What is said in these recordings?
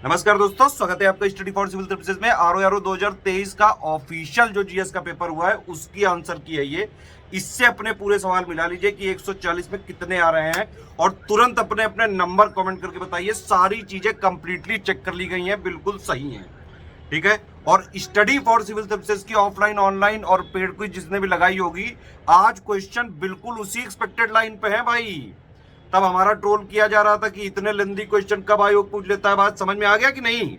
नमस्कार दोस्तों, स्वागत है आपका स्टडी फॉर सिविल सर्विसेज में। आरओ 2023 का ऑफिशियल जो जीएस का पेपर हुआ है उसकी आंसर की है ये। इससे अपने पूरे सवाल मिला लीजिए कि 140 में कितने आ रहे हैं और तुरंत अपने अपने नंबर कमेंट करके बताइए। सारी चीजें कंप्लीटली चेक कर ली गई हैं, बिल्कुल सही हैं, ठीक है। और स्टडी फॉर सिविल सर्विसेज की ऑफलाइन, ऑनलाइन और पेड क्विज जिसने भी लगाई होगी, आज क्वेश्चन बिल्कुल उसी एक्सपेक्टेड लाइन पे है भाई। तब हमारा ट्रोल किया जा रहा था कि इतने लेंदी क्वेश्चन कब आयोग पूछ लेता है। बात समझ में आ गया कि नहीं?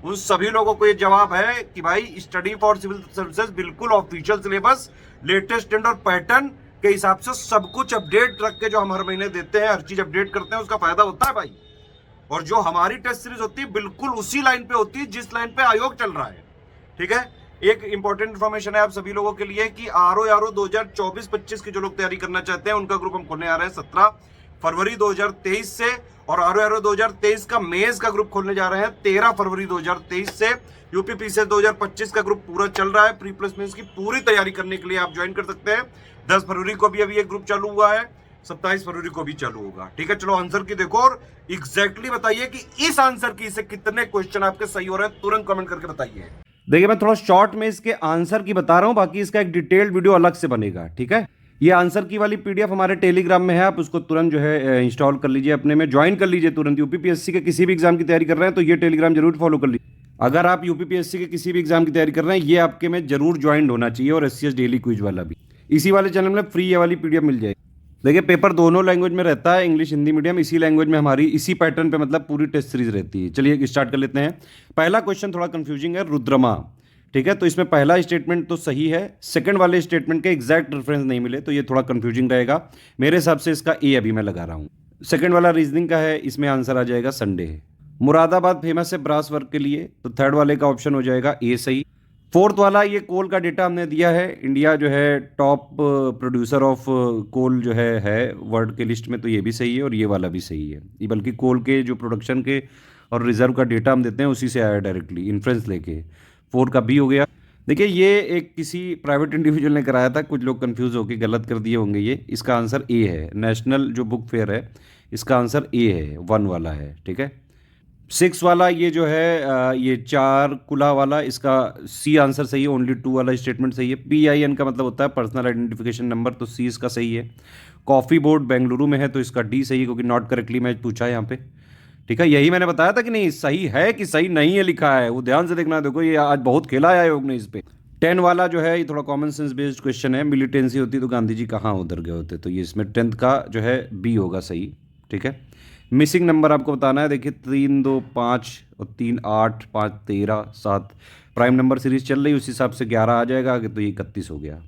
उन सभी लोगों को ये जवाब है कि भाई स्टडी फॉर सिविल सर्विसेज बिल्कुल ऑफिशियल सिलेबस, लेटेस्ट ट्रेंड और पैटर्न के हिसाब से सब कुछ अपडेट रख के जो हम हर महीने देते हैं, हर चीज अपडेट करते हैं, उसका फायदा होता है भाई। और जो हमारी टेस्ट सीरीज होती है बिल्कुल उसी लाइन पे होती है जिस लाइन पे आयोग चल रहा है, ठीक है। एक इंपॉर्टेंट इन्फॉर्मेशन है आप सभी लोगों के लिए कि आरओ 2024-25 की जो लोग तैयारी करना चाहते हैं उनका ग्रुप हम खोलने आ रहे हैं 17 फरवरी 2023 से। और आरओ 2023 का मेंस का ग्रुप खोलने जा रहे हैं 13 फरवरी 2023 से। यूपीपीसीएस 2025 का ग्रुप पूरा चल रहा है। प्री प्लस मेंस की पूरी तैयारी करने के लिए आप ज्वाइन कर सकते हैं। 10 फरवरी को भी अभी एक ग्रुप चालू हुआ है, 27 फरवरी को भी चालू होगा, ठीक है। चलो आंसर की देखो और एग्जैक्टली बताइए कि इस आंसर की से कितने क्वेश्चन आपके सही हो रहे हैं, तुरंत कमेंट करके बताइए। देखिए, मैं थोड़ा शॉर्ट में इसके आंसर की बता रहा हूं, बाकी इसका एक डिटेल्ड वीडियो अलग से बनेगा, ठीक है। ये आंसर की वाली पीडीएफ हमारे टेलीग्राम में है, आप उसको तुरंत जो है इंस्टॉल कर लीजिए, अपने में ज्वाइन कर लीजिए तुरंत। यूपीपीएससी के किसी भी एग्जाम की तैयारी कर रहे हैं तो ये टेलीग्राम जरूर फॉलो कर लीजिए। अगर आप यूपीपीएससी के किसी भी एग्जाम की तैयारी कर रहे हैं, ये आपके में जरूर ज्वाइन होना चाहिए। और एससीएस डेली क्विज वाला भी इसी वाले चैनल में फ्री ये वाली पीडीएफ मिल जाएगी। देखिए, पेपर दोनों लैंग्वेज में रहता है, इंग्लिश हिंदी मीडियम। इसी लैंग्वेज में हमारी इसी पैटर्न पे मतलब पूरी टेस्ट सीरीज रहती है। चलिए स्टार्ट कर लेते हैं। पहला क्वेश्चन थोड़ा कंफ्यूजिंग है, रुद्रमा, ठीक है। तो इसमें पहला स्टेटमेंट तो सही है, सेकंड वाले स्टेटमेंट के एग्जैक्ट रेफरेंस नहीं मिले तो ये थोड़ा कंफ्यूजिंग रहेगा। मेरे हिसाब से इसका ए अभी मैं लगा रहा हूँ। सेकंड वाला रीजनिंग का है, इसमें आंसर आ जाएगा संडे। मुरादाबाद फेमस है ब्रास वर्क के लिए, तो थर्ड वाले का ऑप्शन हो जाएगा ए सही। फोर्थ वाला ये कोल का डेटा हमने दिया है, इंडिया जो है टॉप प्रोड्यूसर ऑफ कोल जो है वर्ल्ड के लिस्ट में, तो ये भी सही है और ये वाला भी सही है। ये बल्कि कोल के जो प्रोडक्शन के और रिजर्व का डेटा हम देते हैं उसी से आया डायरेक्टली, इन्फ्रेंस लेके। 4 का बी हो गया। देखिए, ये एक किसी प्राइवेट इंडिविजुअल ने कराया था, कुछ लोग कंफ्यूज होकर गलत कर दिए होंगे। ये इसका आंसर ए है। नेशनल जो बुक फेयर है इसका आंसर ए है, 1 वाला है, ठीक है। 6 वाला ये जो है ये 4 कुला वाला, इसका सी आंसर सही है। ओनली 2 वाला स्टेटमेंट सही है। PIN का मतलब होता है पर्सनल आइडेंटिफिकेशन नंबर, तो सी इसका सही है। कॉफ़ी बोर्ड बेंगलुरु में है तो इसका डी सही है, क्योंकि नॉट करेक्टली मैच पूछा है यहाँ पे, ठीक है। यही मैंने बताया था कि नहीं सही है कि सही नहीं है लिखा है, वो ध्यान से देखना। देखो, ये आज बहुत खेला है आयोग ने इस पे। 10 वाला जो है ये थोड़ा कॉमन सेंस बेस्ड क्वेश्चन है। मिलिटेंसी होती तो गांधी जी कहाँ उधर गए होते, तो ये इसमें 10th का जो है बी होगा सही, ठीक है। मिसिंग नंबर आपको बताना है। देखिए, 3 2 5 और 3 8 5 13 7 प्राइम नंबर सीरीज चल रही, उस हिसाब से 11 आ जाएगा आगे, तो ये 31 हो गया।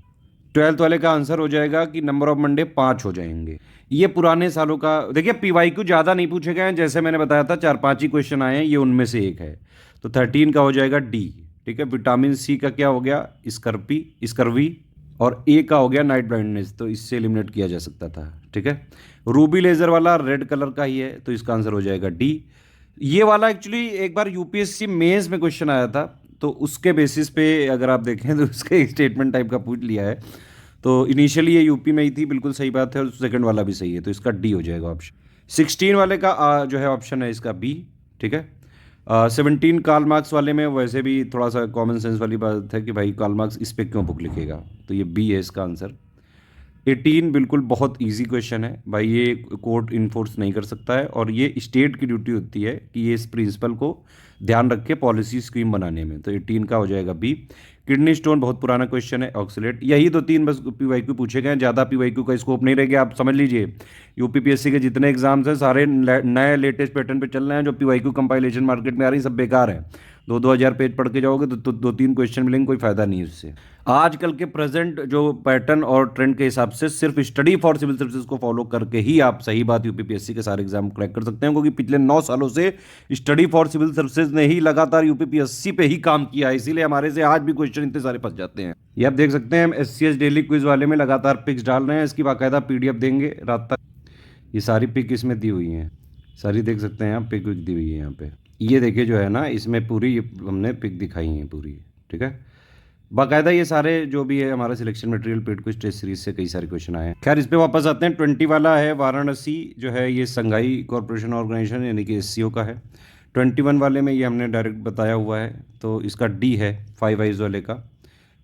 12th वाले का आंसर हो जाएगा कि नंबर ऑफ मंडे 5 हो जाएंगे। ये पुराने सालों का। देखिए, PYQ ज़्यादा नहीं पूछे गए हैं, जैसे मैंने बताया था 4-5 ही क्वेश्चन आए हैं, ये उनमें से एक है। तो 13 का हो जाएगा डी, ठीक है। विटामिन सी का क्या हो गया, स्कर्वी। और ए का हो गया नाइट ब्लाइंडनेस, तो इससे एलिमिनेट किया जा सकता था, ठीक है। रूबी लेजर वाला रेड कलर का ही है, तो इसका आंसर हो जाएगा डी। ये वाला एक्चुअली एक बार यूपीएससी मेंस में क्वेश्चन आया था, तो उसके बेसिस पे अगर आप देखें तो उसके स्टेटमेंट टाइप का पूछ लिया है। तो इनिशियली ये यूपी में ही थी, बिल्कुल सही बात है। और सेकंड वाला भी सही है, तो इसका डी हो जाएगा ऑप्शन। 16 वाले का जो है ऑप्शन है इसका बी, ठीक है। 17 कार्ल मार्क्स वाले में वैसे भी थोड़ा सा कॉमन सेंस वाली बात है कि भाई कार्ल मार्क्स इस पे क्यों बुक लिखेगा, तो ये बी है इसका आंसर। 18 बिल्कुल बहुत इजी क्वेश्चन है भाई, ये कोर्ट इन्फोर्स नहीं कर सकता है, और ये स्टेट की ड्यूटी होती है कि ये इस प्रिंसिपल को ध्यान रख के पॉलिसी स्कीम बनाने में, तो 18 का हो जाएगा बी। किडनी स्टोन बहुत पुराना क्वेश्चन है, ऑक्सलेट। यही 2-3 बस PYQ पूछे गए हैं, ज़्यादा PYQ का स्कोप नहीं रह गया। आप समझ लीजिए, यूपीपीएससी के जितने एग्जाम्स हैं सारे नए लेटेस्ट पैटर्न पे चल रहे हैं। जो PYQ कंपाइलेशन मार्केट में आ रही सब बेकार है। 2-2 हज़ार पेज पढ़ के जाओगे तो 2-3 क्वेश्चन मिलेंगे, कोई फायदा नहीं है उससे। आजकल के प्रेजेंट जो पैटर्न और ट्रेंड के हिसाब से सिर्फ स्टडी फॉर सिविल सर्विसेज को फॉलो करके ही आप सही बात यूपीपीएससी के सारे एग्जाम क्रैक कर सकते हैं, क्योंकि पिछले 9 सालों से स्टडी फॉर सिविल सर्विसेज ने ही लगातार यूपीपीएससी पे ही काम किया है, इसीलिए हमारे से आज भी क्वेश्चन इतने सारे फंस जाते हैं। ये आप देख सकते हैं, हम एससीएस डेली क्विज वाले में लगातार पिक्स डाल रहे हैं, इसकी बाकायदा पीडीएफ देंगे रात तक। ये सारी पिक इसमें दी हुई हैं, सारी देख सकते हैं आप, पिक विक दी हुई है यहाँ पे। ये देखिए जो है ना, इसमें पूरी हमने पिक दिखाई है पूरी, ठीक है। बाकायदा ये सारे जो भी है हमारा selection material paid quiz test series से कई सारे क्वेश्चन आए हैं। खैर, इस पे वापस आते हैं। 20 वाला है वाराणसी जो है, ये संघाई कॉरपोरेशन ऑर्गेनाइजेशन यानी कि SCO का है। 21 वाले में ये हमने डायरेक्ट बताया हुआ है, तो इसका डी है 5 आइज वाले का।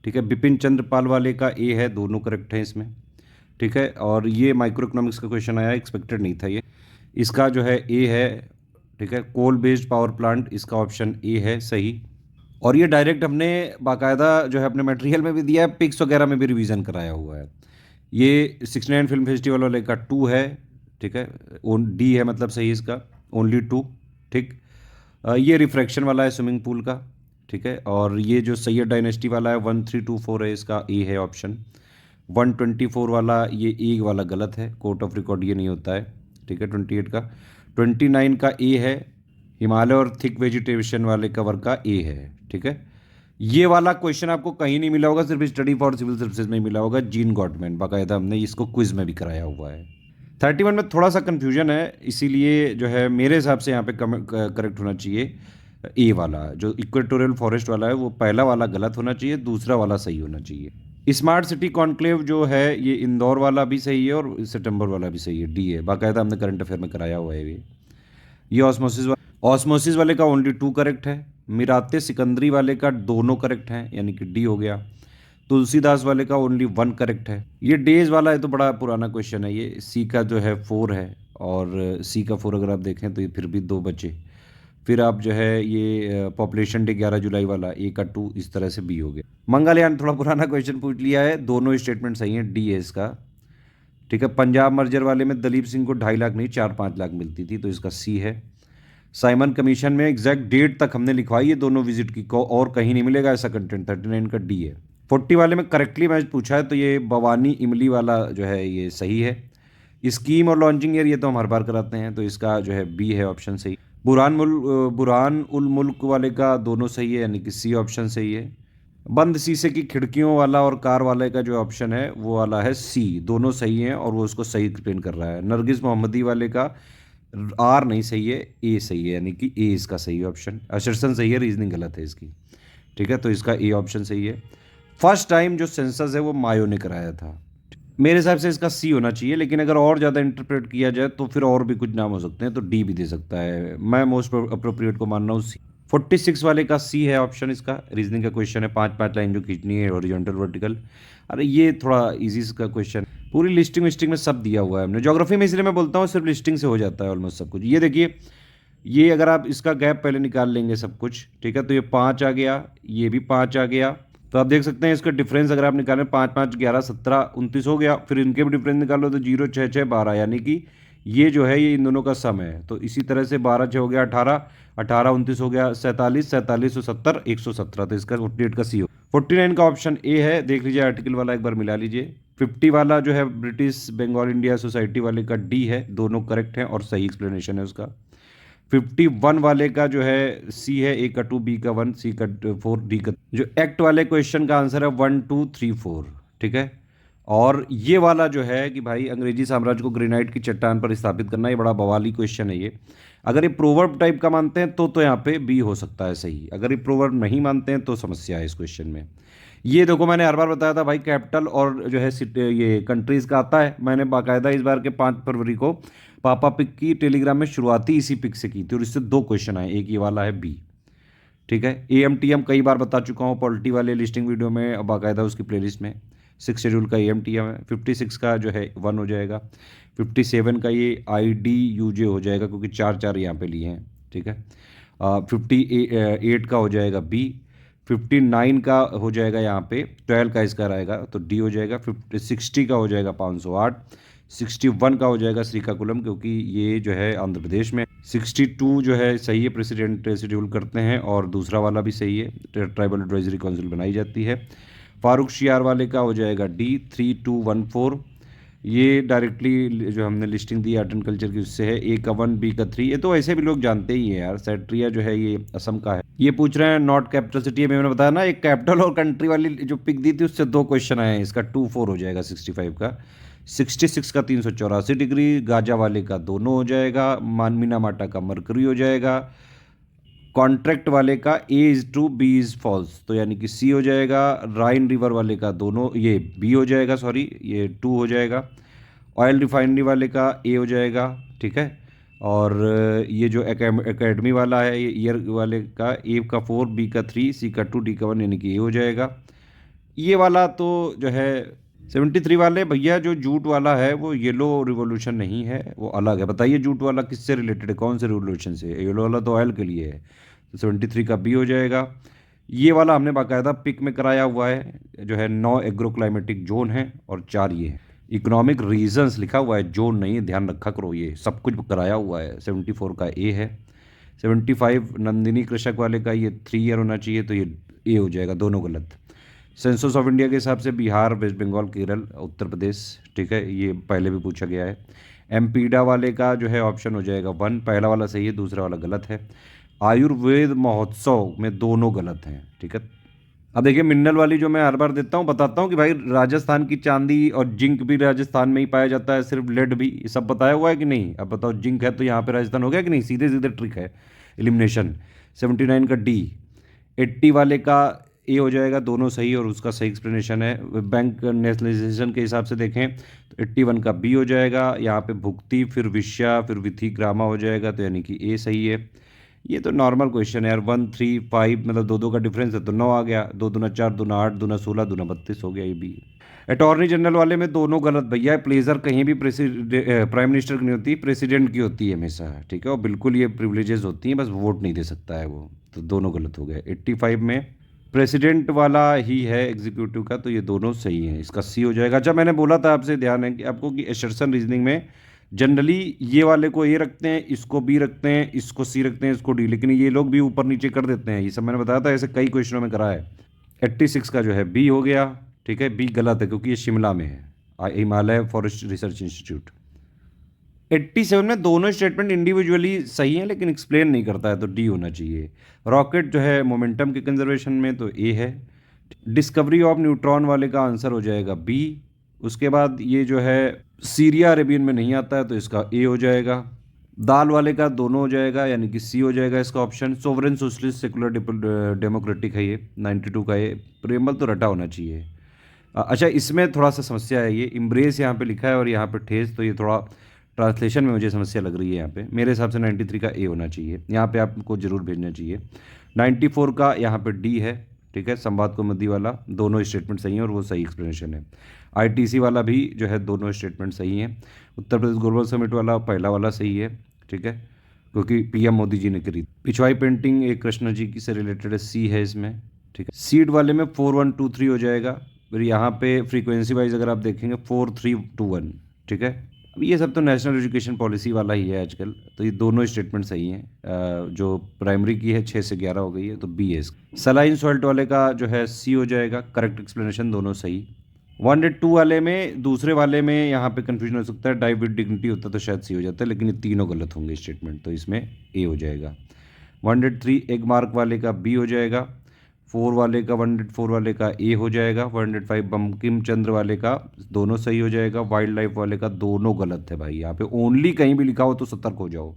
ठीक है, बिपिन चंद्र पाल वाले का ए है, दोनों करेक्ट हैं इसमें। ठीक है, और ये माइक्रो इकोनॉमिक्स का क्वेश्चन आया, एक्सपेक्टेड नहीं था ये। इसका जो है ए है। ठीक है, कोल बेस्ड पावर प्लांट, इसका ऑप्शन ए है सही। और ये डायरेक्ट हमने बाकायदा जो है अपने मटेरियल में भी दिया है, पिक्स वगैरह में भी रिवीजन कराया हुआ है। ये 69 फिल्म फेस्टिवल वाले का 2 है। ठीक है, डी है मतलब सही इसका, ओनली 2। ठीक, ये रिफ्रैक्शन वाला है स्विमिंग पूल का। ठीक है, और ये जो सैयद डायनेस्टी वाला है 1324 है, इसका ए है ऑप्शन। 124 वाला ये ए वाला गलत है, कोर्ट ऑफ रिकॉर्ड ये नहीं होता है। ठीक है, 28 का। 29 का ए है, हिमालय और थिक वेजिटेशन वाले कवर का ए है। ठीक है, ये वाला क्वेश्चन आपको कहीं नहीं मिला होगा, सिर्फ स्टडी फॉर सिविल सर्विसेज में मिला होगा, जीन गॉटमैन, बाकायदा हमने इसको क्विज में भी कराया हुआ है। 31 में थोड़ा सा कन्फ्यूजन है, इसीलिए जो है मेरे हिसाब से यहाँ पे करेक्ट होना चाहिए ए वाला, जो इक्वेटोरियल फॉरेस्ट वाला है वो पहला वाला गलत होना चाहिए, दूसरा वाला सही होना चाहिए। स्मार्ट सिटी कॉन्क्लेव जो है ये इंदौर वाला भी सही है और सितंबर वाला भी सही है, डी है, बाकायदा हमने करंट अफेयर में कराया हुआ है ये ऑस्मोसिस वाले का ओनली 2 करेक्ट है। मिराते सिकंदरी वाले का दोनों करेक्ट हैं, यानी कि डी हो गया। तुलसीदास वाले का ओनली 1 करेक्ट है। ये डेज वाला है तो बड़ा पुराना क्वेश्चन है ये, सी का जो है 4 है, और सी का 4 अगर आप देखें तो ये फिर भी 2 बचे। फिर आप जो है ये पॉपुलेशन डे 11 जुलाई वाला, ए का 2, इस तरह से बी हो गया। मंगलयान थोड़ा पुराना क्वेश्चन पूछ लिया है, दोनों स्टेटमेंट सही हैं, डी है इसका। ठीक है, पंजाब मर्जर वाले में दलीप सिंह को 2.5 लाख नहीं 4-5 लाख मिलती थी, तो इसका सी है। साइमन कमीशन में एग्जैक्ट डेट तक हमने लिखवाई है दोनों विजिट की को, और कहीं नहीं मिलेगा ऐसा कंटेंट। 39 का डी है। 40 वाले में करेक्टली मैच पूछा है, तो ये भवानी इमली वाला जो है ये सही है। स्कीम और लॉन्चिंग ईयर ये तो हम हर बार कराते हैं, तो इसका जो है बी है ऑप्शन सही। बुरहान उल मुल्क वाले का दोनों सही है, यानी कि सी ऑप्शन सही है। बंद शीशे की खिड़कियों वाला और कार वाले का जो ऑप्शन है वो वाला है सी, दोनों सही हैं और वो उसको सही एक्सप्लेन कर रहा है। नरगिस मोहम्मदी वाले का आर नहीं सही है, ए सही है, यानी कि ए इसका सही ऑप्शन। असर्शन सही है, रीजनिंग गलत है इसकी। ठीक है, तो इसका ए ऑप्शन सही है। फर्स्ट टाइम जो सेंसस है वो मायो ने कराया था, मेरे हिसाब से इसका सी होना चाहिए, लेकिन अगर और ज़्यादा इंटरप्रेट किया जाए तो फिर और भी कुछ नाम हो सकते हैं, तो डी भी दे सकता है। मैं मोस्ट अप्रोप्रिएट को मान रहा हूँ सी। 46 वाले का सी है ऑप्शन इसका, रीजनिंग का क्वेश्चन है, 5-5 लाइन जो खींचनी है, हॉरिजॉन्टल वर्टिकल। अरे ये थोड़ा इजी का क्वेश्चन, पूरी लिस्टिंग में सब दिया हुआ है हमने। ज्योग्राफी में इसलिए मैं बोलता हूँ सिर्फ लिस्टिंग से हो जाता है ऑलमोस्ट सब कुछ। ये देखिए, ये अगर आप इसका गैप पहले निकाल लेंगे सब कुछ, ठीक है, तो ये 5 आ गया, ये भी 5 आ गया, तो आप देख सकते हैं इसका डिफरेंस अगर आप निकालें 5, 5, 11, 17, 29 हो गया। फिर इनके भी डिफरेंस निकालो तो 0, 6, 6, 12, यानी कि ये जो है ये इन दोनों का सम है। तो इसी तरह से 12, 6 हो गया 18, 18, 29 हो गया 47, 47 और 70, 117, तो इसका 48 का सी हो। 49 का ऑप्शन ए है, देख लीजिए आर्टिकल वाला एक बार मिला लीजिए। 50 वाला जो है ब्रिटिश बंगाल इंडिया सोसाइटी वाले का डी है, दोनों करेक्ट हैं और सही एक्सप्लेनेशन है उसका। 51 वाले का जो है सी है, ए का 2, बी का 1, सी का 4, डी का। जो एक्ट वाले क्वेश्चन का आंसर है 1, 2, 3, 4। ठीक है, और ये वाला जो है कि भाई अंग्रेजी साम्राज्य को ग्रेनाइट की चट्टान पर स्थापित करना, ये बड़ा बवाली क्वेश्चन है ये। अगर ये प्रोवर्ब टाइप का मानते हैं तो यहाँ पे बी हो सकता है सही, अगर ये प्रोवर्ब नहीं मानते हैं तो समस्या है इस क्वेश्चन में। ये देखो मैंने हर बार बताया था भाई, कैपिटल और जो है ये कंट्रीज का आता है, मैंने बाकायदा इस बार के 5 फरवरी को पापा पिक की टेलीग्राम में शुरुआती इसी पिक से की थी, और इससे 2 क्वेश्चन आए, एक ये वाला है बी। ठीक है, AMTM कई बार बता चुका हूँ पॉलिटी वाले लिस्टिंग वीडियो में, बाकायदा उसकी प्लेलिस्ट में। 6 शेड्यूल का AMTM है। 56 का जो है 1 हो जाएगा। 57 का ये IDUJ हो जाएगा, क्योंकि 4 यहाँ पे लिए हैं। ठीक है, 58 का हो जाएगा बी। 59 का हो जाएगा यहाँ पे, 12 का इसका रहेगा तो डी हो जाएगा। 60 का हो जाएगा 508। 61 का हो जाएगा श्रीकाकुलम, क्योंकि ये जो है आंध्र प्रदेश में। 62 जो है सही है, प्रेसिडेंट शेड्यूल करते हैं, और दूसरा वाला भी सही है, ट्राइबल एडवाइजरी काउंसिल बनाई जाती है। फारूक शियार वाले का हो जाएगा डी। 3214 ये डायरेक्टली जो हमने listing the art and culture की उससे है। ए का 1, बी का 3, ये तो ऐसे भी लोग जानते ही हैं यार। सैट्रिया जो है ये असम का है। ये पूछ रहे हैं नॉट कैपिटल सिटी है, मैंने बताया ना, एक कैपिटल और कंट्री वाली जो पिक दी थी उससे 2 क्वेश्चन आए हैं, इसका 2-4 हो जाएगा 65 का। 66 का 384 डिग्री, गाजा वाले का दोनों हो जाएगा। मानमीना माटा का मरकरी हो जाएगा। कॉन्ट्रैक्ट वाले का A is true, B is false, तो यानी कि सी हो जाएगा। राइन रिवर वाले का दोनों, ये बी हो जाएगा, सॉरी ये 2 हो जाएगा। ऑयल रिफाइनरी वाले का ए हो जाएगा। ठीक है, और ये जो एकेडमी वाला है, ये ईयर वाले का ए का 4, बी का 3, सी का 2, डी का 1 यानी कि ए हो जाएगा। ये वाला तो जो है 73 वाले भैया, जो जूट वाला है वो येलो रिवॉल्यूशन नहीं है, वो अलग है। बताइए जूट वाला किससे रिलेटेड है, कौन से रिवॉल्यूशन से? येलो वाला तो ऑयल के लिए है, तो 73 का बी हो जाएगा। ये वाला हमने बाकायदा पिक में कराया हुआ है, जो है 9 एग्रो क्लाइमेटिक जोन है और 4 ये है। इकोनॉमिक रीजंस लिखा हुआ है, जोन नहीं है, ध्यान रखा करो, ये सब कुछ कराया हुआ है। 74 का ए है। 75 नंदिनी कृषक वाले का ये 3 ईयर होना चाहिए, तो ये ए हो जाएगा, दोनों गलत। सेंसस ऑफ इंडिया के हिसाब से बिहार, वेस्ट बंगाल, केरल, उत्तर प्रदेश, ठीक है, ये पहले भी पूछा गया है। एमपीडा वाले का जो है ऑप्शन हो जाएगा 1, पहला वाला सही है, दूसरा वाला गलत है। आयुर्वेद महोत्सव में दोनों गलत हैं, ठीक है। अब देखिए मिनरल वाली जो मैं हर बार देता हूँ, बताता हूँ कि भाई राजस्थान की चांदी और जिंक भी राजस्थान में ही पाया जाता है, सिर्फ लेड भी, ये सब बताया हुआ है कि नहीं? अब बताओ, जिंक है तो यहाँ पे राजस्थान हो गया कि नहीं? सीधे सीधे ट्रिक है, एलिमिनेशन। 79 का डी। 80 वाले का ए हो जाएगा, दोनों सही और उसका सही एक्सप्लेनेशन है। बैंक नेशनलाइजेशन के हिसाब से देखें तो 81 का बी हो जाएगा। यहाँ पे भुक्ति, फिर विषया, फिर विधि ग्रामा हो जाएगा, तो यानी कि ए सही है। ये तो नॉर्मल क्वेश्चन है यार। 1, 3, 5 मतलब 2 का डिफरेंस है तो 9 आ गया। 2 दूना 4, दूना 8, दूना 16, दूना 32 हो गया, ये भी। अटॉर्नी जनरल वाले में दोनों गलत भैया। प्लेजर कहीं भी प्राइम मिनिस्टर की नहीं होती, प्रेसिडेंट की होती है हमेशा, ठीक है, और बिल्कुल ये प्रिविलेजेस होती हैं, बस वोट नहीं दे सकता है वो, तो दोनों गलत हो गए। 85 में प्रेसिडेंट वाला ही है एग्जीक्यूटिव का, तो ये दोनों सही हैं, इसका सी हो जाएगा। अच्छा, मैंने बोला था आपसे, ध्यान है कि आपको कि एसर्शन रीजनिंग में जनरली ये वाले को ए रखते हैं, इसको बी रखते हैं, इसको सी रखते हैं, इसको डी, लेकिन ये लोग भी ऊपर नीचे कर देते हैं। ये सब मैंने बताया था, ऐसे कई क्वेश्चनों में करा है। 86 का जो है बी हो गया, ठीक है। बी गलत है क्योंकि ये शिमला में है, हिमालय फॉरेस्ट रिसर्च इंस्टीट्यूट। 87 में दोनों स्टेटमेंट इंडिविजुअली सही हैं लेकिन एक्सप्लेन नहीं करता है, तो डी होना चाहिए। रॉकेट जो है मोमेंटम के कंजर्वेशन में, तो ए है। डिस्कवरी ऑफ न्यूट्रॉन वाले का आंसर हो जाएगा बी। उसके बाद ये जो है सीरिया अरेबियन में नहीं आता है, तो इसका ए हो जाएगा। दाल वाले का दोनों हो जाएगा, यानी कि सी हो जाएगा इसका option. Sovereign socialist secular democratic है ये, 92 का ये। प्रेमल तो रटा होना चाहिए। अच्छा, इसमें थोड़ा सा समस्या है, ये इम्ब्रेस यहाँ पे लिखा है और यहाँ पे ठेस, तो ये थोड़ा ट्रांसलेशन में मुझे समस्या लग रही है यहाँ पे। मेरे हिसाब से 93 का ए होना चाहिए, यहाँ पे आपको जरूर भेजना चाहिए। 94 का यहाँ पे डी है, ठीक है। संवाद कौमुदी वाला दोनों स्टेटमेंट सही हैं और वो सही एक्सप्लेनेशन है। आईटीसी वाला भी जो है दोनों स्टेटमेंट सही हैं। उत्तर प्रदेश ग्लोबल समिट वाला पहला वाला सही है, ठीक है, क्योंकि पीएम मोदी जी ने करी। पिछवाई पेंटिंग एक कृष्ण जी की से रिलेटेड है, सी है इसमें, ठीक है। सीड वाले में 4, 1, 2, 3 हो जाएगा। फिर यहाँ पे फ्रीक्वेंसी वाइज अगर आप देखेंगे 4, 3, 2, 1, ठीक है। अब ये सब तो नेशनल एजुकेशन पॉलिसी वाला ही है आजकल, तो ये दोनों स्टेटमेंट सही हैं। जो प्राइमरी की है 6 से 11 हो गई है, तो बी है। सलाइन सॉल्ट वाले का जो है सी हो जाएगा, करेक्ट एक्सप्लेनेशन दोनों सही। 102 वाले में, दूसरे वाले में यहाँ पे कंफ्यूजन हो सकता है, डाई विद डिग्निटी होता तो शायद सी हो जाता है, लेकिन ये तीनों गलत होंगे स्टेटमेंट, तो इसमें ए हो जाएगा। 103 एग मार्क वाले का बी हो जाएगा। 4 वाले का, 104 वाले का ए हो जाएगा। 105 बंकिम चंद्र वाले का दोनों सही हो जाएगा। वाइल्ड लाइफ वाले का दोनों गलत है भाई। यहाँ पे ओनली कहीं भी लिखा हो तो सतर्क हो जाओ,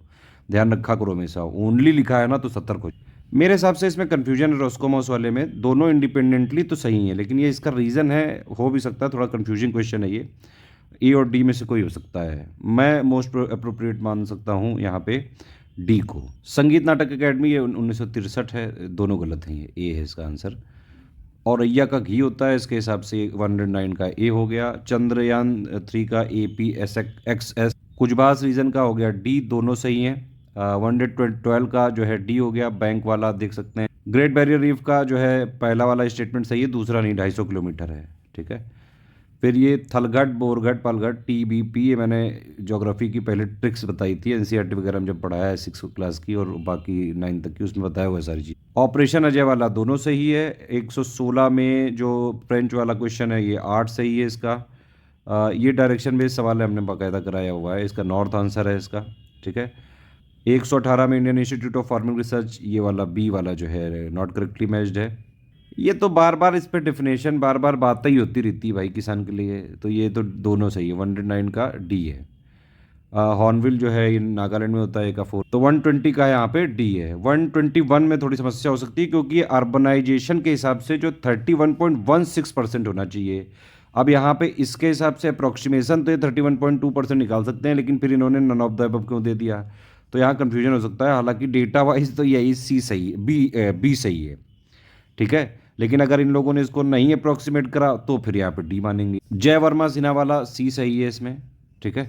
ध्यान रखा करो हमेशा, ओनली लिखा है ना तो सतर्क हो। मेरे हिसाब से इसमें कन्फ्यूजन है रोस्कोमॉस वाले में, दोनों इंडिपेंडेंटली तो सही है, लेकिन ये इसका रीज़न है, हो भी सकता है थोड़ा कन्फ्यूजिंग क्वेश्चन है ये। ए और डी में से कोई हो सकता है, मैं मोस्ट अप्रोप्रिएट मान सकता हूँ यहाँ पे डी को। संगीत नाटक अकेडमी ये 1963 है, दोनों गलत हैं, ये ए है इसका आंसर। और रैया का घी होता है, इसके हिसाब से 109 का ए हो गया। चंद्रयान 3 का APXS कुजबास रीजन का हो गया डी, दोनों सही हैं। 112 का जो है डी हो गया, बैंक वाला आप देख सकते हैं। ग्रेट बैरियर रीफ का जो है पहला वाला स्टेटमेंट सही है, दूसरा नहीं, 250 किलोमीटर है, ठीक है। फिर ये थलगढ़, बोरगढ़, पालगढ़, TBP, ये मैंने ज्योग्राफी की पहले ट्रिक्स बताई थी, NCERT वगैरह में जब पढ़ाया है 6 क्लास की और बाकी 9 तक की, उसमें बताया हुआ है सारी चीज़। ऑपरेशन अजय वाला दोनों सही है। 116 में जो फ्रेंच वाला क्वेश्चन है ये 8 सही है इसका। ये डायरेक्शन बेस्ड सवाल है, हमने बाकायदा कराया हुआ है, इसका नॉर्थ आंसर है इसका, ठीक है। 118 में Indian institute of farming research, ये वाला बी वाला जो है नॉट करेक्टली मैच्ड है। ये तो बार बार इस पर डेफिनेशन बार बार बातें ही होती रहती है भाई किसान के लिए, तो ये तो दोनों सही है। 109 का डी है। हॉर्नबिल जो है ये नागालैंड में होता है, का 4, तो 120 का यहाँ पे डी है। 121 में थोड़ी समस्या हो सकती है क्योंकि ये अर्बनाइजेशन के हिसाब से जो 31.16% होना चाहिए। अब यहाँ पे इसके हिसाब से अप्रोक्सीमेशन तो ये 31.2% निकाल सकते हैं, लेकिन फिर इन्होंने नन ऑफ द अबव क्यों दे दिया, तो यहाँ कन्फ्यूजन हो सकता है। हालांकि डेटा वाइज तो यही सी सही है, बी सही है, ठीक है। लेकिन अगर इन लोगों ने इसको नहीं अप्रोक्सीमेट करा तो फिर यहाँ पे डी मानेंगे। जय वर्मा सिन्हा वाला सी सही है इसमें, ठीक है।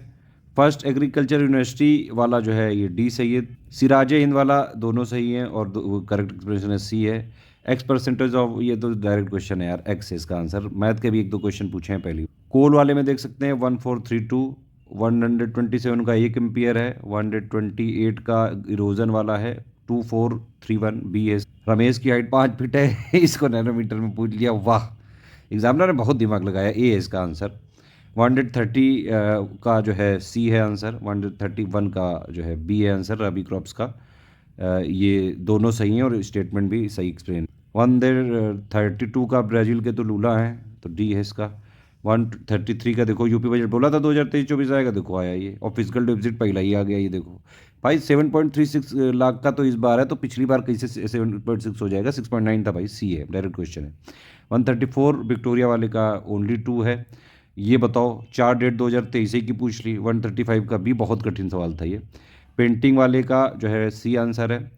फर्स्ट एग्रीकल्चर यूनिवर्सिटी वाला जो है ये डी सही है। सिराजे हिंद वाला दोनों सही है और करेक्ट एक्सप्रेशन है सी है। एक्स परसेंटेज ऑफ, ये तो डायरेक्ट क्वेश्चन है यार, एक्स है इसका आंसर। मैथ के भी एक दो क्वेश्चन पूछे हैं पहले। कोल वाले में देख सकते हैं 1432, 127 का 1 एम्पियर है, 128 का इरोजन वाला है, 2431 बी है। रमेश की हाइट 5 फीट है इसको नैनोमीटर में पूछ लिया, वाह, एग्जामिनर ने बहुत दिमाग लगाया। ए है इसका आंसर। 130 का जो है सी है आंसर, 131 का जो है बी है आंसर, रबी क्रॉप्स का। ये दोनों सही हैं और स्टेटमेंट भी सही एक्सप्लेन। 132 का ब्राज़ील के तो लूला है, तो डी है इसका। 133 का देखो यूपी बजट बोला था 2023-24 आएगा, देखो आया ये। और फिजिकल डिपॉजिट पहला ही आ गया, ये देखो भाई 7.36 लाख का तो इस बार है, तो पिछली बार कैसे 7.6 हो जाएगा, 6.9 था भाई, सी है, डायरेक्ट क्वेश्चन है। 134 विक्टोरिया वाले का ओनली 2 है। ये बताओ 4 डेट 2023 की पूछ ली। 135 का भी बहुत कठिन सवाल था ये। पेंटिंग वाले का जो है सी आंसर है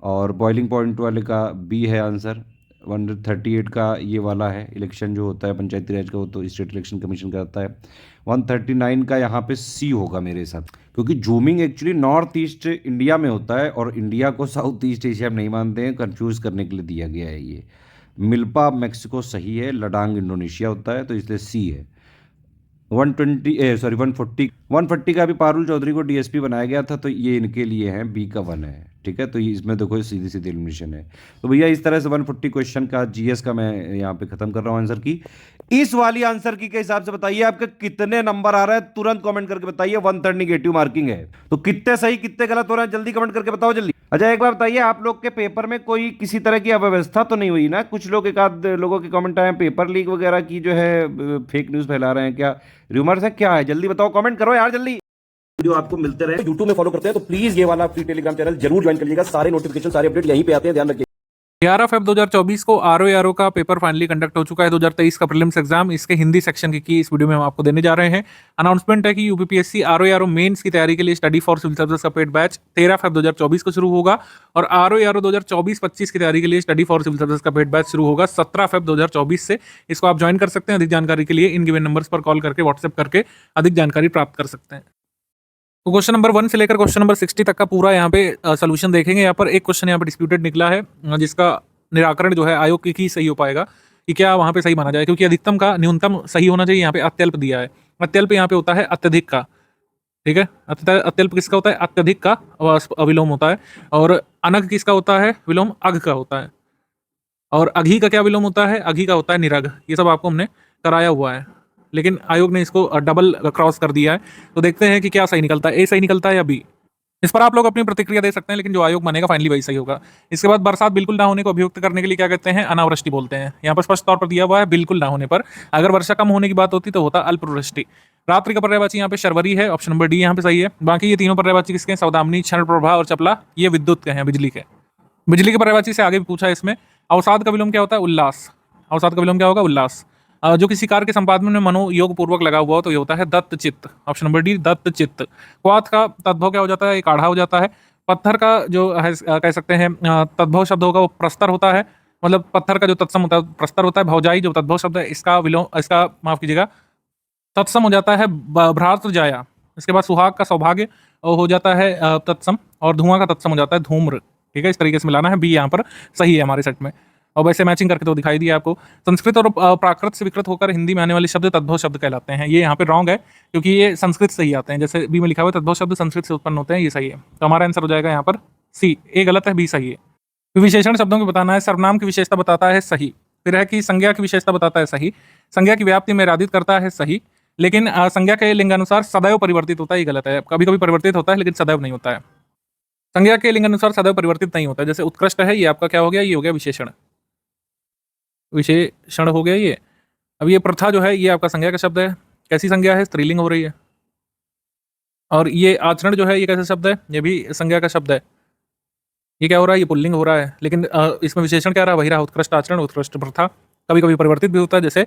और बॉइलिंग पॉइंट वाले का बी है आंसर। 138 का ये वाला है, इलेक्शन जो होता है पंचायती राज का, वो तो स्टेट इलेक्शन कमीशन करता है। 139 का यहाँ पे सी होगा मेरे हिसाब, क्योंकि zooming actually north east India में होता है और इंडिया को साउथ ईस्ट एशिया में नहीं मानते हैं, कंफ्यूज करने के लिए दिया गया है ये। मिल्पा मैक्सिको सही है, लडांग इंडोनेशिया होता है, तो इसलिए सी है। 140 का भी पारुल चौधरी को डीएसपी बनाया गया था, तो ये इनके लिए हैं, बी का 1 है, ठीक है। तो ये इसमें देखो सीधी सीधी एलिमिनेशन है। तो भैया इस तरह से 140 क्वेश्चन का जीएस का मैं यहाँ पे खत्म कर रहा हूँ आंसर की। इस वाली आंसर की के हिसाब से बताइए आपके कितने नंबर आ रहा है, तुरंत कमेंट करके बताइए। 1/3 निगेटिव मार्किंग है, तो कितने सही कितने गलत हो रहे हैं जल्दी कमेंट करके बताओ जल्दी। अच्छा एक बार बताइए, आप लोग के पेपर में कोई किसी तरह की अव्यवस्था तो नहीं हुई ना? कुछ लोग, एक आध लोगों के कमेंट आए पेपर लीक वगैरह की जो है फेक न्यूज़ फैला रहे हैं, क्या रूमर्स है, क्या है? जल्दी बताओ, कमेंट करो यार जल्दी। वीडियो आपको मिलते रहे, यूट्यूब में फॉलो करते हैं तो प्लीज ये वाला फ्री टेलीग्राम चैनल जरूर ज्वाइन करिएगा। सारे नोटिफिकेशन सारे अपडेट यहीं पे आते हैं, ध्यान रखिए। 11 फेब 2024 को आरओ का पेपर फाइनली कंडक्ट हो चुका है। 2023 का प्रीलिम्स एग्जाम, इसके हिंदी सेक्शन की इस वीडियो में हम आपको देने जा रहे हैं। अनाउंसमेंट है कि यूपीपीएससी आरओ मेंस की तैयारी के लिए स्टडी फॉर सिविल सर्विसेज का पेड बैच 13 फेब 2024 को शुरू होगा और आरओ 2024-25 की तैयारी के लिए स्टडी फॉर सिविल सर्विसेज का पेड बैच शुरू होगा 17 फेब 2024 से। इसको आप ज्वाइन कर सकते हैं। अधिक जानकारी के लिए इन गिवन नंबर्स पर कॉल करके, व्हाट्सएप करके अधिक जानकारी प्राप्त कर सकते हैं। तो क्वेश्चन नंबर 1 से लेकर क्वेश्चन नंबर 60 तक का पूरा यहाँ पे सोल्यूशन देखेंगे। यहाँ पर एक क्वेश्चन यहाँ पे डिस्प्यूटेड निकला है, जिसका निराकरण जो है आयोग की सही हो पाएगा कि क्या वहाँ पे सही माना जाए, क्योंकि अधिकतम का न्यूनतम सही होना चाहिए। यहाँ पे अत्यल्प दिया है, अत्यल्प यहाँ पे होता है अत्यधिक का, ठीक है। अत्यल्प किसका होता है? अत्यधिक का विलोम होता है। और अनग किसका होता है? विलोम अघ का होता है। और अघी का क्या विलोम होता है? अघी का होता है निरघ। ये सब आपको हमने कराया हुआ है, लेकिन आयोग ने इसको डबल क्रॉस कर दिया है। तो देखते हैं कि क्या सही निकलता है, ए सही निकलता है या बी। इस पर आप लोग अपनी प्रतिक्रिया दे सकते हैं, लेकिन जो आयोग मानेगा फाइनली वही सही होगा। इसके बाद बरसात बिल्कुल ना होने को अभियुक्त करने के लिए क्या कहते हैं? अनावृष्टि बोलते हैं। यहाँ पर स्पष्ट तौर पर दिया हुआ है बिल्कुल ना होने पर। अगर वर्षा कम होने की बात होती तो होता अल्पवृष्टि। रात्रि का पर्यायवाची यहाँ पे शर्वरी है, ऑप्शन नंबर डी यहाँ पे सही है। बाकी ये तीनों पर्यायवाची किसके हैं? सौदामिनी, क्षण प्रभा और चपला, ये विद्युत के हैं, बिजली के। बिजली के पर्यायवाची से आगे भी पूछा है इसमें। अवसाद का विलोम क्या होता है? उल्लास। अवसाद का विलोम क्या होगा? उल्लास। जो किसी कार्य के संपादन में मनोयोग पूर्वक लगा हुआ हो तो ये होता है दत्त चित्त, ऑप्शन नंबर डी दत्त चित्त। क्वाथ का तद्भव क्या हो जाता है? एक आढ़ा हो जाता है। पत्थर का जो है कह सकते हैं तद्भव शब्द होगा वो प्रस्तर होता है, मतलब पत्थर का जो तत्सम होता है प्रस्तर होता है। भौजाई जो तद्भव शब्द है इसका विलोम, इसका माफ कीजिएगा, तत्सम हो जाता है भ्रातृ जाया। इसके बाद सुहाग का सौभाग्य हो जाता है तत्सम, और धुआं का तत्सम हो जाता है धूम्र, ठीक है। इस तरीके से मिलाना है, बी यहाँ पर सही है हमारे सेट में। और वैसे मैचिंग करके तो दिखाई दिया आपको। संस्कृत और प्राकृत से विकृत होकर हिंदी में आने वाले शब्द तद्भव शब्द कहलाते हैं। ये यहाँ पे रॉन्ग है, क्योंकि ये संस्कृत से ही आते हैं। जैसे बी में लिखा हुआ है तद्भव शब्द संस्कृत से उत्पन्न होते हैं, ये सही है। तो हमारा आंसर हो जाएगा यहाँ पर सी। ए गलत है, बी सही है। विशेषण शब्दों को बताना है। सर्वनाम की विशेषता बताता है, सही। फिर है कि संज्ञा की विशेषता बताता है, सही। संज्ञा की व्याप्ति में राधित करता है, सही। लेकिन संज्ञा के लिंगानुसार सदैव परिवर्तित होता है, ये गलत है। कभी कभी परिवर्तित होता है लेकिन सदैव नहीं होता है। संज्ञा के लिंगानुसार सदैव परिवर्तित नहीं होता है। जैसे उत्कृष्ट है, ये आपका क्या हो गया? ये हो गया विशेषण, विशेषण हो गया ये। अब ये प्रथा जो है ये आपका संज्ञा का शब्द है। कैसी संज्ञा है? स्त्रीलिंग हो रही है। और ये आचरण जो है ये कैसा शब्द है? ये भी संज्ञा का शब्द है। ये क्या हो रहा है? ये पुल्लिंग हो रहा है। लेकिन इसमें विशेषण क्या रहा? वही रहा, उत्कृष्ट आचरण, उत्कृष्ट प्रथा। कभी कभी परिवर्तित भी होता है, जैसे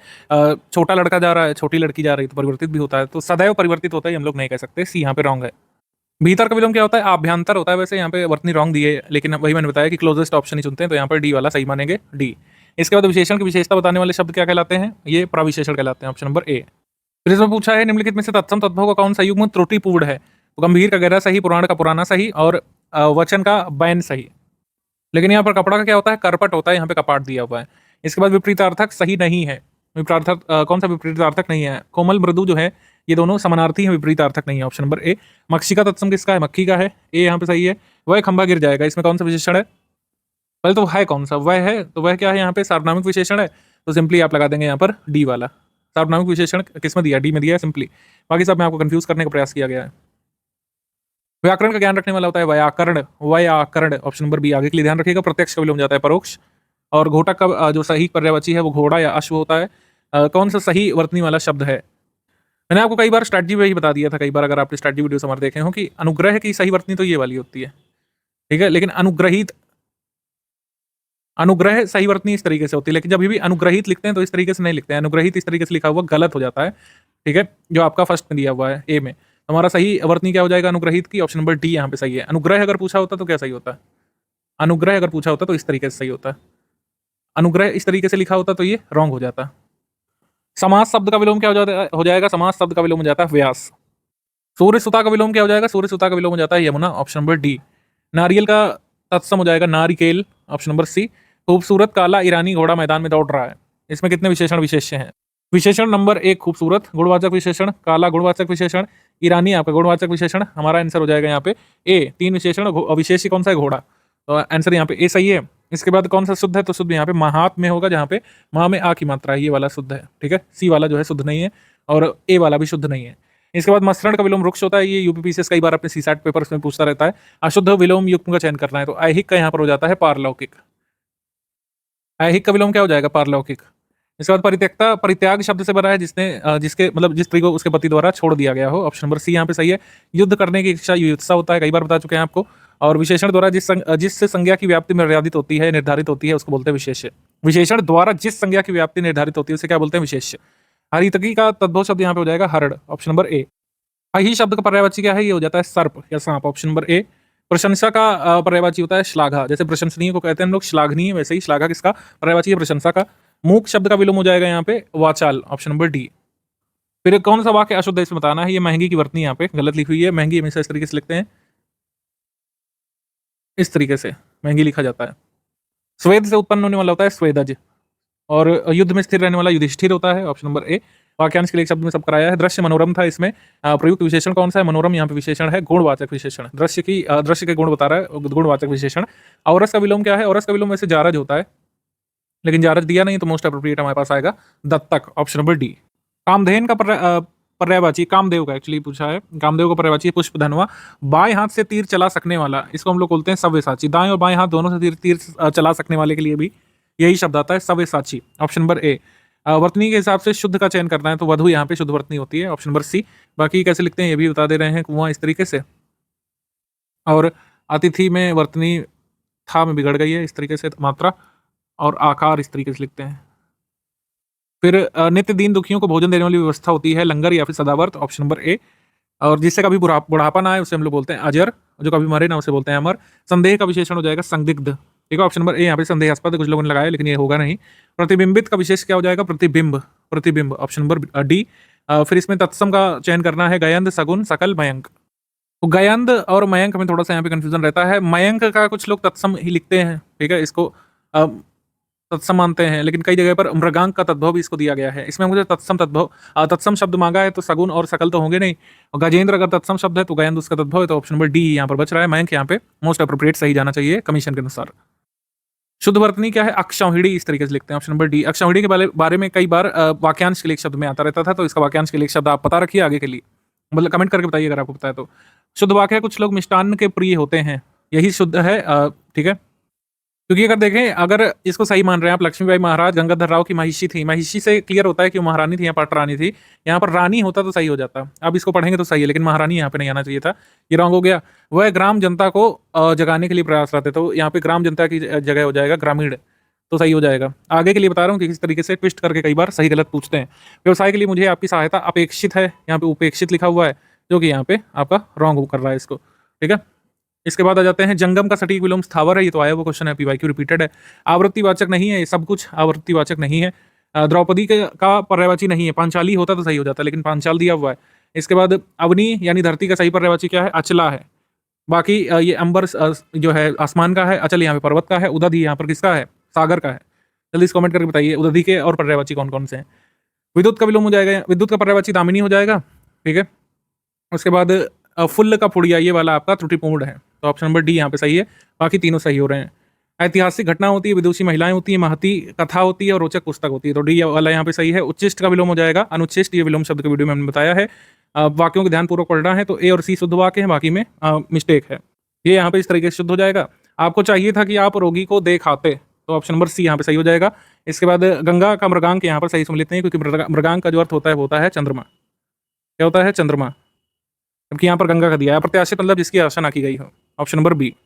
छोटा लड़का जा रहा है, छोटी लड़की जा रही है, तो परिवर्तित भी होता है। तो सदैव परिवर्तित होता है, हम लोग नहीं कह सकते। सी यहाँ पे रॉन्ग है। भीतर का विलोम क्या होता है? आभ्यंतर होता है। वैसे यहाँ पे वर्तनी रॉन्ग दी है, लेकिन वही मैंने बताया कि क्लोजेस्ट ऑप्शन ही चुनते हैं, तो यहाँ पर डी वाला सही मानेंगे, डी। इसके बाद विशेषण की विशेषता बताने वाले शब्द क्या कहलाते हैं? ये प्रविशेषण कहलाते हैं, ऑप्शन नंबर ए। फिर इसमें पूछा है निम्नलिखित में से तत्सम तद्भव का कौन सा युग्म त्रुटिपूर्ण है? तो गंभीर का गहरा सही, पुराण का पुराना सही, और वचन का बैन सही। लेकिन यहाँ पर कपड़ा का क्या होता है? करपट होता है, यहाँ पे कपाट दिया हुआ है। इसके बाद विपरीतार्थक सही नहीं है। विपरीतार्थक कौन सा विपरीतार्थक नहीं है? कोमल मृदु जो है, ये दोनों समानार्थी हैं, विपरीतार्थक नहीं है, ऑप्शन नंबर ए। मक्षिका तत्सम किसका है? मक्खी का है, ए यहाँ पे सही है। वह खंभा गिर जाएगा, इसमें कौन सा विशेषण है? पहले तो है कौन सा? वह है, तो वह क्या है? यहाँ पे सार्वनामिक विशेषण है, तो सिंपली आप लगा देंगे यहाँ पर डी वाला। सार्वनामिक विशेषण किस में दिया? डी में दिया है सिंपली। बाकी सब में आपको कंफ्यूज करने का प्रयास किया गया है। व्याकरण का ज्ञान रखने वाला होता है व्याकरण, व्याकरण, ऑप्शन नंबर बी। आगे के लिए ध्यान रखिएगा, प्रत्यक्ष का विलोम जाता है परोक्ष। और घोटक का जो सही पर्यायवाची है वो घोड़ा या अश्व होता है। कौन सा सही वर्तनी वाला शब्द है? मैंने आपको कई बार स्ट्रैटेजी में ही बता दिया था, कई बार अगर आपने स्ट्रैटेजी वीडियो हमारे देखे हो, कि अनुग्रह की सही वर्तनी तो ये वाली होती है, ठीक है। लेकिन अनुग्रहित, अनुग्रह सही वर्तनी इस तरीके से होती है, लेकिन जब भी अनुग्रहित लिखते हैं तो इस तरीके से नहीं लिखते हैं। अनुग्रहित इस तरीके से लिखा हुआ गलत हो जाता है, ठीक है, जो आपका फर्स्ट में दिया हुआ है ए में। हमारा सही वर्तनी क्या हो जाएगा अनुग्रहित की? ऑप्शन नंबर डी यहाँ पे सही है। अनुग्रह अगर पूछा होता तो क्या सही होता है? अनुग्रह अगर पूछा होता तो इस तरीके से सही होता है। अनुग्रह इस तरीके से लिखा होता तो ये रॉन्ग हो जाता। समास शब्द का विलोम क्या हो जाएगा? समास शब्द का विलोम हो जाता है व्यास। सूर्य सुता का विलोम क्या हो जाएगा? सूर्य सुता का विलोम हो जाता है यमुना, ऑप्शन नंबर डी। नारियल का तत्सम हो जाएगा नारिकेल, ऑप्शन नंबर सी। खूबसूरत काला ईरानी घोड़ा मैदान में दौड़ रहा है, इसमें कितने विशेषण विशेष्य हैं? विशेषण नंबर एक खूबसूरत गुणवाचक विशेषण, काला गुणवाचक विशेषण, ईरानी आपका गुणवाचक विशेषण। हमारा आंसर हो जाएगा यहाँ पे ए। तीन विशेषण, विशेष्य कौन सा है? घोड़ा। तो आंसर यहाँ पे ए सही है। इसके बाद कौन सा शुद्ध है? तो शुद्ध यहाँ पे महात में होगा, जहाँ पे माँ में आ की मात्रा है, ये वाला शुद्ध है, ठीक है। सी वाला जो है शुद्ध नहीं है, और ए वाला भी शुद्ध नहीं है। इसके बाद मसरण का विलोम वृक्ष होता है, ये यूपीपीसीएस कई बार अपने सीसैट पेपर्स में पूछता रहता है। अशुद्ध विलोम युग्म का चयन करना है, तो ऐहिक का यहाँ पर हो जाता है पारलौकिक। ऐहिक का विलोम क्या हो जाएगा? पारलौकिक। इसके बाद परित्यक्ता, परित्याग शब्द से बना है, जिसने जिसके मतलब जिस स्त्री को उसके पति द्वारा छोड़ दिया गया हो, ऑप्शन नंबर सी यहाँ पे सही है। युद्ध करने की इच्छा युत्सा होता है, कई बार बता चुके हैं आपको। और विशेषण द्वारा जिससे संज्ञा की व्याप्ति निर्धारित होती है, निर्धारित होती है, उसको बोलते हैं विशेष्य। विशेषण द्वारा जिस संज्ञा की व्याप्ति निर्धारित होती है उसे क्या बोलते हैं? विशेष्य। हरितकी का तद्भव शब्द यहाँ पे हो जाएगा हरड़, ऑप्शन नंबर ए। अहि शब्द का पर्यायवाची क्या है? ये हो जाता है सर्प या सांप, ऑप्शन नंबर ए। प्रशंसा का पर्यायवाची होता है श्लाघा, जैसे प्रशंसनीय को कहते हैं हम लोग श्लाघनीय, वैसे ही श्लाघा किसका पर्यायवाची है? प्रशंसा का। मूक शब्द का विलोम हो जाएगा यहाँ पे वाचाल, ऑप्शन नंबर डी। फिर कौन सा वाक्य अशुद्ध है इसमें बताना है। ये महंगी की वर्तनी यहाँ पे गलत लिखी हुई है। महंगी हमेशा इस तरीके से लिखते हैं, इस तरीके से महंगी लिखा जाता है। स्वेद से उत्पन्न होने वाला होता है स्वेदज, और युद्ध में स्थिर रहने वाला युधिष्ठिर होता है, ऑप्शन नंबर ए। वाक्यांश के लिए एक शब्द में सब कराया है। दृश्य मनोरम था, इसमें प्रयुक्त विशेषण कौन सा है? मनोरम यहाँ पे विशेषण है, गुणवाचक विशेषण। दृश्य की दृश्य के गुण बता रहा है, गुणवाचक विशेषण। औरस का विलोम क्या है? औरस का विलोम वैसे जारज होता है, लेकिन जारज दिया नहीं, तो मोस्ट अप्रोप्रिएट हमारे पास आएगा दत्तक, ऑप्शन नंबर डी। कामधेन का पर्यायवाची, कामदेव का एक्चुअली पूछा है, कामदेव का पर्यायवाची पुष्प धनवा। बाएं हाथ से तीर चला सकने वाला, इसको हम लोग बोलते हैं सव्यसाची। दाएं और बाएं हाथ दोनों से तीर चला सकने वाले के लिए भी यही शब्द आता है, सव्यसाची, ऑप्शन नंबर ए। वर्तनी के हिसाब से शुद्ध का चयन करना है, तो वधु यहाँ पे शुद्ध वर्तनी होती है, ऑप्शन नंबर सी। बाकी कैसे लिखते हैं ये भी बता दे रहे हैं, कुआं इस तरीके से, और अतिथि में वर्तनी था में बिगड़ गई है इस तरीके से मात्रा, और आकार इस तरीके से लिखते हैं। फिर नित्य दीन दुखियों को भोजन देने वाली व्यवस्था होती है, लंगर या फिर सदावर्त, ऑप्शन नंबर ए। और जिससे कभी बुढ़ापा ना आए उसे हम लोग बोलते हैं अजर, जो कभी मरे ना उसे बोलते हैं अमर। संदेह का विशेषण हो जाएगा संदिग्ध, ठीक है, ऑप्शन नंबर ए। यहाँ पे संदेहास्पद कुछ लोगों ने लगाया, लेकिन ये होगा नहीं। प्रतिबिंबित का विशेष क्या हो जाएगा? प्रतिबिंब, प्रतिबिंब, ऑप्शन नंबर डी। फिर इसमें तत्सम का चयन करना है, गयंद, सगुन, सकल, मयंक। तो गयंद और मयंक में थोड़ा सा यहाँ पे कंफ्यूजन रहता है। मयंक का कुछ लोग तत्सम ही लिखते हैं, ठीक है, इसको तत्सम मानते हैं, लेकिन कई जगह पर मृगांक का तद्भव भी इसको दिया गया है। इसमें मुझे तत्सम तद्भव तत्सम शब्द मांगा है, तो सगुन और सकल तो होंगे नहीं। और गजेंद्र अगर तत्सम शब्द है तो गयंद उसका तद्भव है, तो ऑप्शन नंबर डी यहाँ पर बच रहा है। मयंक यहाँ पे मोस्ट अप्रोप्रिएट सही जाना चाहिए कमीशन के अनुसार। शुद्ध वर्तनी क्या है? अक्षौहिणी, इस तरीके से लिखते हैं, ऑप्शन नंबर डी। अक्षौहिणी के बारे में कई बार वाक्यांश के लिए एक शब्द में आता रहता था, तो इसका वाक्यांश के लिए एक शब्द आप पता रखिए आगे के लिए, मतलब कमेंट करके बताइए अगर आपको पता है तो। शुद्ध वाक्य है, कुछ लोग मिष्टान्न के प्रिय होते हैं, यही शुद्ध है, ठीक है। क्योंकि अगर देखें, अगर इसको सही मान रहे हैं आप, लक्ष्मीबाई महाराज गंगाधर राव की महिषी थी, महिषी से क्लियर होता है कि वो महारानी थी या पटरानी थी। यहाँ पर रानी होता तो सही हो जाता, अब इसको पढ़ेंगे तो सही है, लेकिन महारानी यहाँ पे नहीं आना चाहिए था, ये रॉन्ग हो गया। वह ग्राम जनता को जगाने के लिए प्रयासरत है, तो यहाँ पे ग्राम जनता की जगह हो जाएगा ग्रामीण, तो सही हो जाएगा। आगे के लिए बता रहा हूँ कि किस तरीके से ट्विस्ट करके कई बार सही गलत पूछते हैं। व्यवसाय के लिए मुझे आपकी सहायता अपेक्षित है, यहाँ पे उपेक्षित लिखा हुआ है, जो कि यहाँ पे आपका रॉन्ग कर रहा है इसको, ठीक है। इसके बाद आ जाते हैं जंगम का सटीक विलोम स्थावर है, ये तो आया वो क्वेश्चन है, पीवाईक्यू रिपीटेड है। आवृत्तिवाचक नहीं है, ये सब कुछ आवृत्तिवाचक नहीं है। द्रौपदी का पर्यायवाची नहीं है, पांचाली होता तो सही हो जाता, लेकिन पांचाल दिया हुआ है। इसके बाद अवनी यानी धरती का सही पर्यायवाची क्या है? अचला है। बाकी ये अंबर जो है आसमान का है, अचल यहाँ पे पर्वत का है, उदधि यहाँ पर किसका है? सागर का है। जल्दी से कमेंट करके बताइए उदधि के और पर्यायवाची कौन कौन से हैं। विद्युत का विलोम हो जाएगा, विद्युत का पर्यायवाची दामिनी हो जाएगा, ठीक है। उसके बाद फुल्ल का पुड़िया, ये वाला आपका त्रुटिपूर्ण है, तो ऑप्शन नंबर डी यहाँ पे सही है। बाकी तीनों सही हो रहे हैं। ऐतिहासिक घटना होती है, विदुषी महिलाएं होती है, महती कथा होती है और रोचक पुस्तक होती है, तो डी वाला यहाँ पे सही है। उच्चिष्ट का विलोम हो जाएगा, अनुच्छिष्ट, ये विलोम शब्द के वीडियो में हमने बताया है। वाक्यों को ध्यानपूर्वक पढ़ना है, तो ए और सी शुद्ध वाक्य है, बाकी में मिस्टेक है। ये यहाँ पे इस तरीके से शुद्ध हो जाएगा। आपको चाहिए था कि आप रोगी को देखाते, तो ऑप्शन नंबर सी यहाँ पे सही हो जाएगा। इसके बाद गंगा का मृगांक यहाँ पर सही सम्मिलित नहीं, क्योंकि मृगांक का जो अर्थ होता है वो होता है चंद्रमा। क्या होता है? चंद्रमा। जबकि यहाँ पर गंगा का दिया है, प्रत्याशित मतलब जिसकी आशा ना की गई हो, ऑप्शन नंबर बी।